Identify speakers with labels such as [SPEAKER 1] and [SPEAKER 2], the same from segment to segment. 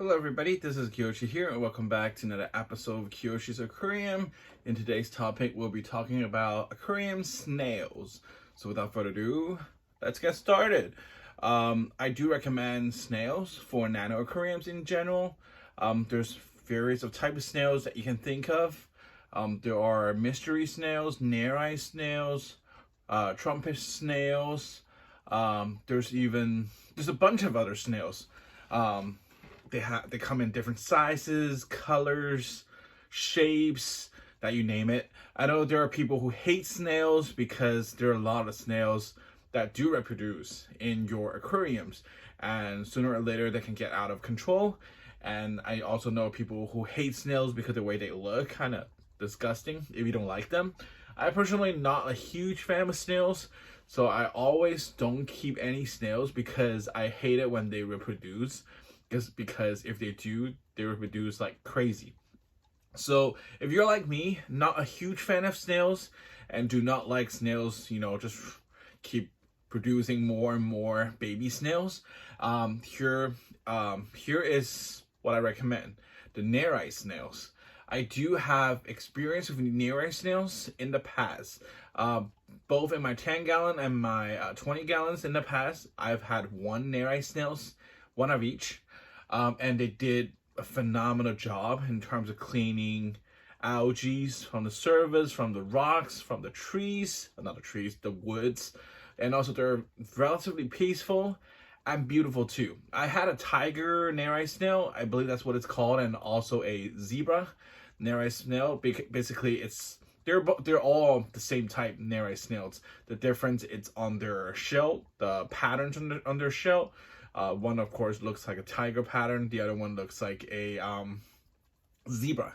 [SPEAKER 1] Hello everybody, this is Kiyoshi here and welcome back to another episode of Kiyoshi's Aquarium. In today's topic, we'll be talking about aquarium snails. So without further ado, let's get started. I do recommend snails for nano aquariums in general. There's various of type of snails that you can think of. There are mystery snails, Nerite snails, trumpet snails. There's a bunch of other snails. They come in different sizes, colors, shapes, that you name it. I know there are people who hate snails because there are a lot of snails that do reproduce in your aquariums, and sooner or later they can get out of control. And I also know people who hate snails because the way they look, kind of disgusting if you don't like them. I personally not a huge fan of snails, so I always don't keep any snails because I hate it when they reproduce. Because if they do, they reproduce like crazy. So if you're like me, not a huge fan of snails and do not like snails, just keep producing more and more baby snails, here is what I recommend: the Nerite snails. I do have experience with Nerite snails in the past. Both in my 10-gallon and my 20 gallons in the past, I've had one Nerite snails, one of each. And they did a phenomenal job in terms of cleaning algae from the surface, from the rocks, from the trees, not the trees, the woods. And also they're relatively peaceful and beautiful too. I had a tiger Nerite snail, I believe that's what it's called, and also a zebra Nerite snail. Basically, they're all the same type Nerite snails. The difference it's on their shell, the patterns on their shell. One, of course, looks like a tiger pattern. The other one looks like a zebra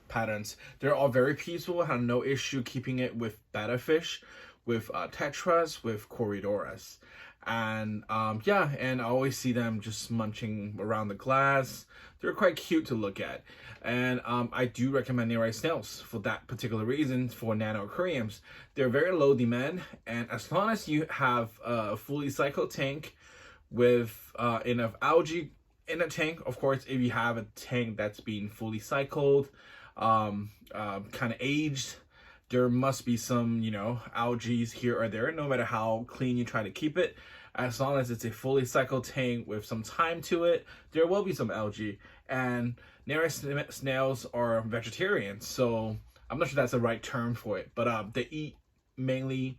[SPEAKER 1] patterns. They're all very peaceful. I have no issue keeping it with betta fish, with tetras, with corydoras. And and I always see them just munching around the glass. They're quite cute to look at. And I do recommend Nerite snails for that particular reason for nano aquariums. They're very low demand, and as long as you have a fully cycled tank with enough algae in a tank. Of course, if you have a tank that's been fully cycled, kind of aged, there must be some, algae here or there, no matter how clean you try to keep it. As long as it's a fully cycled tank with some time to it, there will be some algae. And Nerite snails are vegetarians, so I'm not sure that's the right term for it, but they eat mainly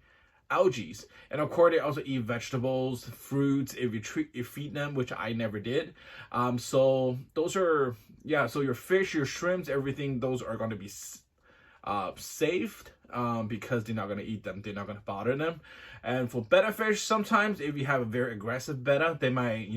[SPEAKER 1] algae, and of course they also eat vegetables, fruits if you feed them, which I never did. So those are so your fish, your shrimps, everything, those are going to be saved because they're not going to eat them, they're not going to bother them. And for betta fish, sometimes if you have a very aggressive betta, they might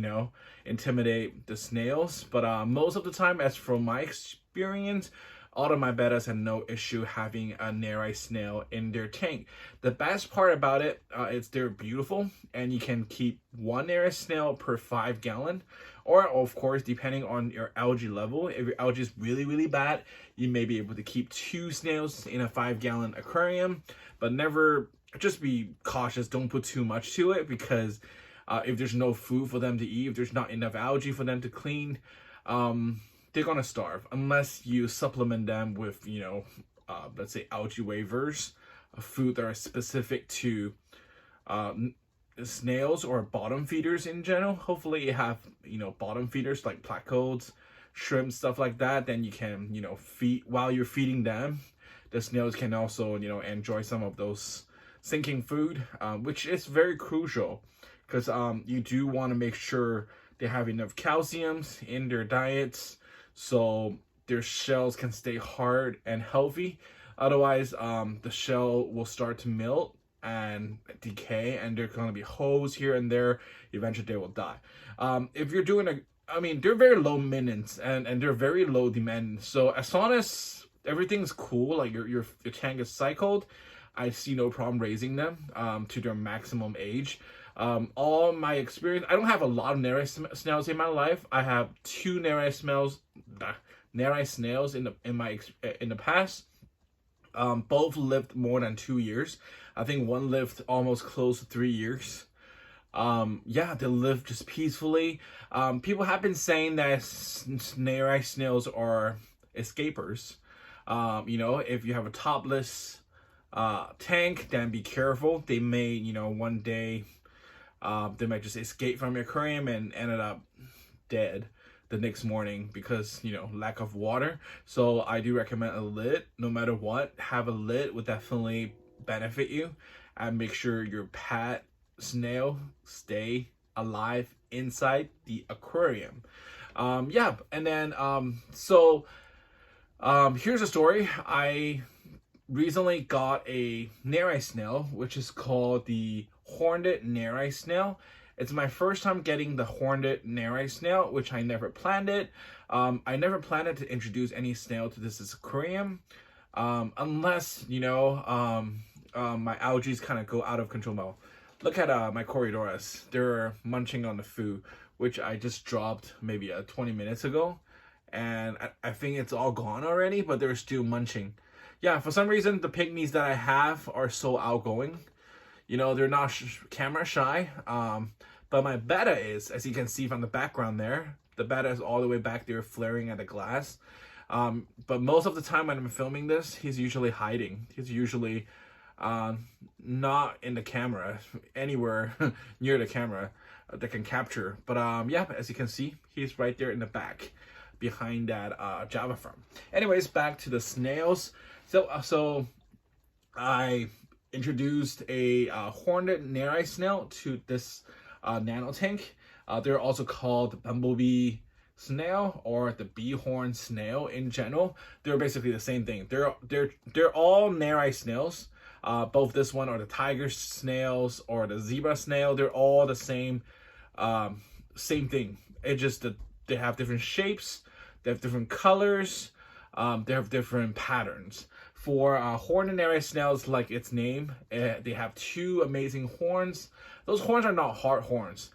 [SPEAKER 1] intimidate the snails, but most of the time, as from my experience, all of my bettas had no issue having a Nerite snail in their tank. The best part about it is they're beautiful, and you can keep one Nerite snail per 5-gallon. Or, of course, depending on your algae level, if your algae is really, really bad, you may be able to keep 2 snails in a 5-gallon aquarium. But just be cautious. Don't put too much to it, because if there's no food for them to eat, if there's not enough algae for them to clean, they're gonna starve unless you supplement them with, let's say algae waivers, food that are specific to snails or bottom feeders in general. Hopefully you have, bottom feeders like placodes, shrimp, stuff like that. Then you can, feed while you're feeding them. The snails can also, enjoy some of those sinking food, which is very crucial because you do want to make sure they have enough calciums in their diets, so their shells can stay hard and healthy. Otherwise, the shell will start to melt and decay, and there are going to be holes here and there. Eventually, they will die. If you're doing they're very low maintenance and they're very low demand. So as long as everything's cool, like your tank is cycled, I see no problem raising them to their maximum age. All my experience, I don't have a lot of Nerite snails in my life. I have 2 Nerite snails in the past. Both lived more than 2 years. I think one lived almost close to 3 years. Yeah, they live just peacefully. People have been saying that Nerite snails are escapers. If you have a topless tank, then be careful. They may, one day, they might just escape from your aquarium and ended up dead the next morning because lack of water. So I do recommend a lid. No matter what, have a lid would definitely benefit you, and make sure your pet snail stay alive inside the aquarium. Yeah, and then here's a story. I recently got a Nerite snail, which is called the horned Nerite snail. It's my first time getting the horned Nerite snail, which I never planned it. I never planned to introduce any snail to this aquarium, unless my algae kind of go out of control. Now, look at my Coriodoras. They're munching on the food, which I just dropped maybe 20 minutes ago, and I think it's all gone already, but they're still munching. Yeah, for some reason, the pygmies that I have are so outgoing. They're not camera shy. But my betta is, as you can see from the background there, the betta is all the way back there flaring at the glass. But most of the time when I'm filming this, he's usually hiding. He's usually not in the camera, anywhere near the camera that can capture. But yeah, as you can see, he's right there in the back behind that Java farm. Anyways, back to the snails. So I introduced a horned Nerite snail to this nano tank. They're also called the Bumblebee snail or the bee-horn snail in general. They're basically the same thing. They're all Nerite snails. Both this one or the tiger snails or the zebra snail, they're all the same thing. It's just that they have different shapes, they have different colors, they have different patterns. For horned Nerite snails, like its name, they have two amazing horns. Those horns are not hard horns,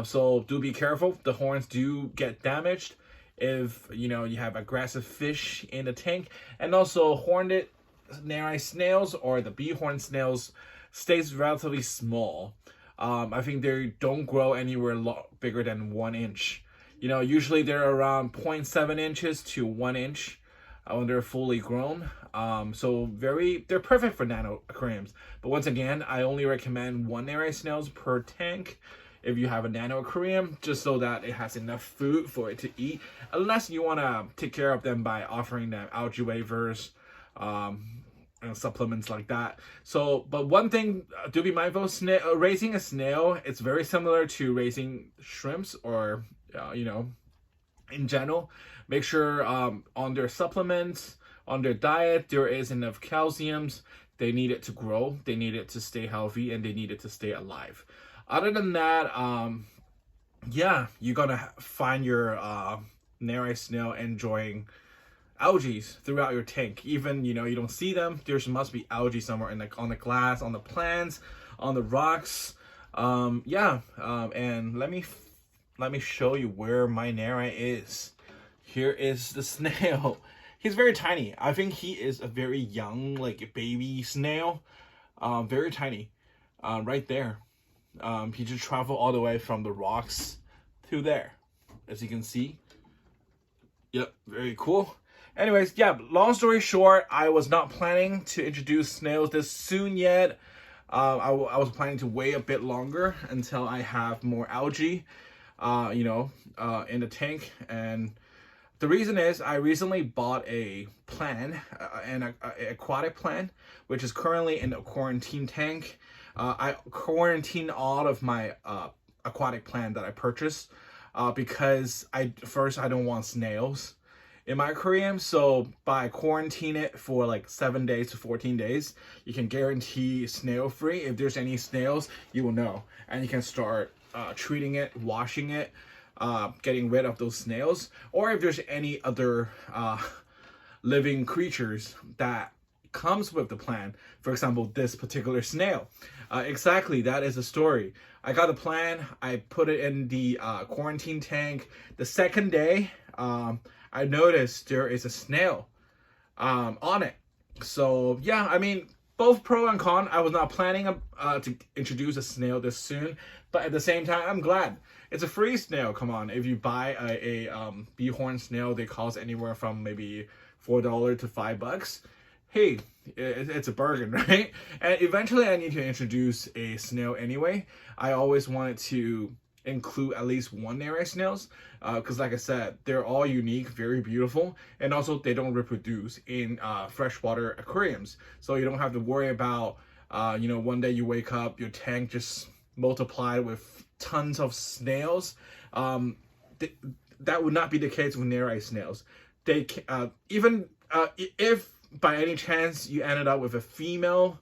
[SPEAKER 1] so do be careful. The horns do get damaged if you have aggressive fish in the tank. And also, horned Nerite snails or the bee-horn snails stays relatively small. I think they don't grow anywhere bigger than 1 inch. Usually they're around 0.7 inches to 1 inch when they're fully grown. So they're perfect for nano aquariums. But once again, I only recommend 1 Nerite snails per tank if you have a nano aquarium, just so that it has enough food for it to eat, unless you want to take care of them by offering them algae waivers, supplements like that. So, but one thing to be mindful, raising a snail, it's very similar to raising shrimps or in general. Make sure on their supplements, on their diet, there is enough calciums. They need it to grow, they need it to stay healthy, and they need it to stay alive. Other than that, yeah, you're gonna find your Nerite snail enjoying algae throughout your tank. Even you don't see them, there must be algae somewhere on the glass, on the plants, on the rocks. And let me show you where my Nerite is. Here is the snail. He's very tiny. I think he is a very young, like baby snail. Very tiny. Right there. He just traveled all the way from the rocks to there, as you can see. Yep, very cool. Anyways, yeah, long story short, I was not planning to introduce snails this soon yet. I was planning to wait a bit longer until I have more algae, in the tank. And the reason is I recently bought a plant, an aquatic plant, which is currently in a quarantine tank. I quarantine all of my aquatic plant that I purchased because I don't want snails in my aquarium. So by quarantine it for like 7 days to 14 days, you can guarantee snail free. If there's any snails, you will know, and you can start treating it, washing it, getting rid of those snails. Or if there's any other living creatures that comes with the plant, for example this particular snail, exactly, that is the story. I got a plant, I put it in the quarantine tank. The second day, I noticed there is a snail on it. So yeah, I mean, both pro and con. I was not planning to introduce a snail this soon, But at the same time, I'm glad. It's a free snail, come on. If you buy a bee-horn snail, they cost anywhere from maybe $4 to $5. Hey, it's a bargain, right? And eventually I need to introduce a snail anyway. I always wanted to include at least one Nerite snails, because like I said, they're all unique, very beautiful, and also they don't reproduce in freshwater aquariums. So you don't have to worry about, one day you wake up, your tank just multiplied with tons of snails. That would not be the case with Nerite snails. They even if by any chance you ended up with a female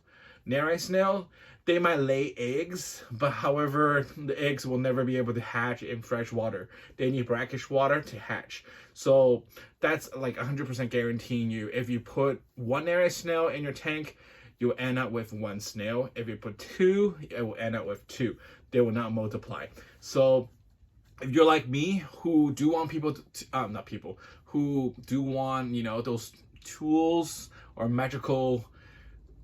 [SPEAKER 1] Nerite snail, they might lay eggs, but however, the eggs will never be able to hatch in fresh water. They need brackish water to hatch. So that's like 100% guaranteeing you. If you put one Nerite snail in your tank, you'll end up with one snail. If you put two, it will end up with two. They will not multiply. So if you're like me, who do want people to, who do want, those tools or magical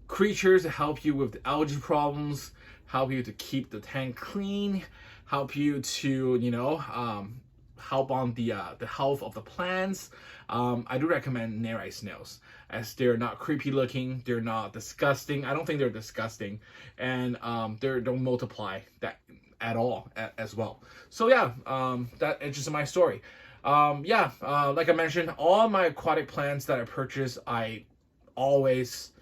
[SPEAKER 1] creatures to help you with the algae problems, help you to keep the tank clean, help you to, help on the health of the plants, I do recommend Nerite snails, as they're not creepy looking, they're not disgusting. I don't think they're disgusting, and they don't multiply that at all as well. So yeah, that is just my story. Like I mentioned, all my aquatic plants that I purchase, I always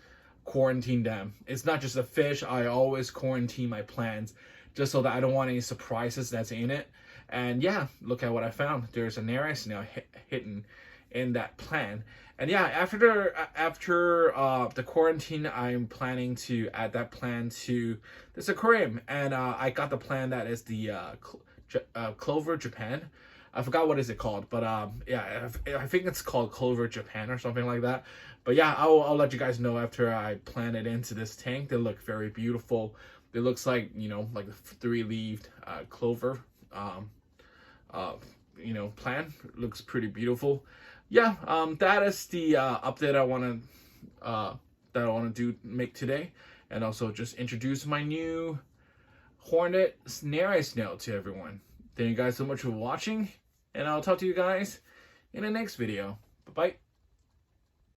[SPEAKER 1] quarantine them. It's not just a fish. I always quarantine my plants just so that I don't want any surprises that's in it. And yeah, look at what I found. There's a Nerite snail hidden in that plant. And yeah, after the quarantine, I'm planning to add that plant to this aquarium. And I got the plant that is the Clover Japan. I forgot what is it called, but yeah, I think it's called Clover Japan or something like that. But yeah, I'll let you guys know after I plant it into this tank. They look very beautiful. It looks like, like a three-leaved clover plant. It looks pretty beautiful. Yeah, that is the update I want to make today, and also just introduce my new hornet Nerite snail to everyone. Thank you guys so much for watching, and I'll talk to you guys in the next video. Bye-bye.